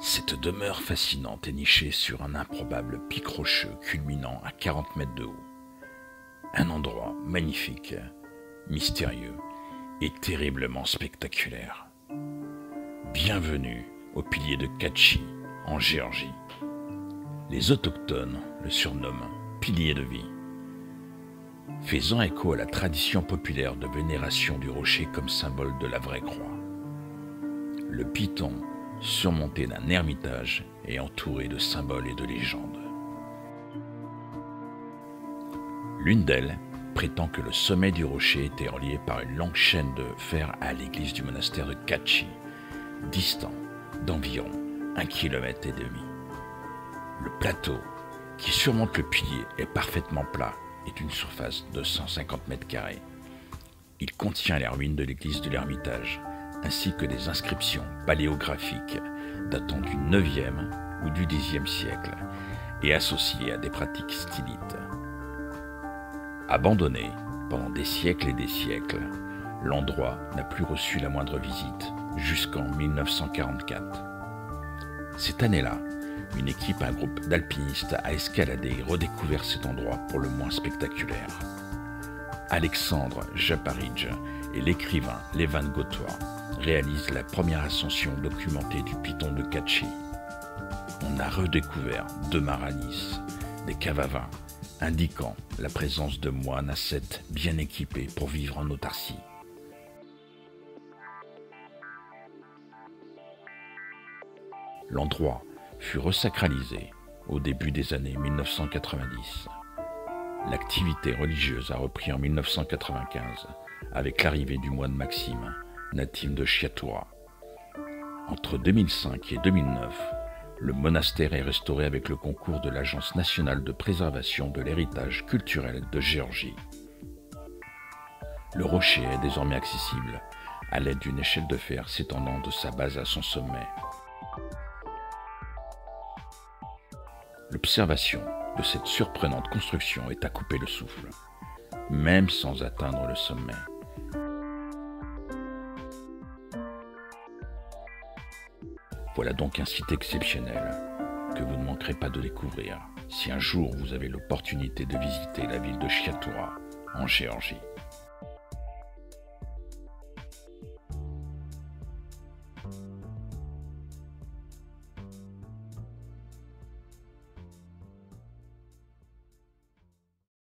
Cette demeure fascinante est nichée sur un improbable pic rocheux culminant à 40 mètres de haut. Un endroit magnifique, mystérieux et terriblement spectaculaire. Bienvenue au pilier de Kachi, en Géorgie. Les autochtones le surnomment pilier de vie, faisant écho à la tradition populaire de vénération du rocher comme symbole de la vraie croix. Le piton, surmonté d'un ermitage, est entouré de symboles et de légendes. L'une d'elles prétend que le sommet du rocher était relié par une longue chaîne de fer à l'église du monastère de Kachi, distant d'environ 1,5 km. Le plateau qui surmonte le pilier est parfaitement plat et d'une surface de 150 mètres carrés. Il contient les ruines de l'église de l'Ermitage, ainsi que des inscriptions paléographiques datant du 9e ou du 10e siècle et associées à des pratiques stylites. Abandonné pendant des siècles et des siècles, l'endroit n'a plus reçu la moindre visite jusqu'en 1944. Cette année-là, un groupe d'alpinistes a escaladé et redécouvert cet endroit pour le moins spectaculaire. Alexandre Japaridj et l'écrivain Levan Gotwa réalisent la première ascension documentée du piton de Kachi. On a redécouvert 2 maranis, des caves à vin, indiquant la présence de moines ascètes bien équipés pour vivre en autarcie. L'endroit fut resacralisé au début des années 1990. L'activité religieuse a repris en 1995 avec l'arrivée du moine Maxime, natif de Chiatoura. Entre 2005 et 2009, le monastère est restauré avec le concours de l'Agence nationale de préservation de l'héritage culturel de Géorgie. Le rocher est désormais accessible à l'aide d'une échelle de fer s'étendant de sa base à son sommet. L'observation de cette surprenante construction est à couper le souffle, même sans atteindre le sommet. Voilà donc un site exceptionnel que vous ne manquerez pas de découvrir si un jour vous avez l'opportunité de visiter la ville de Chiatoura en Géorgie.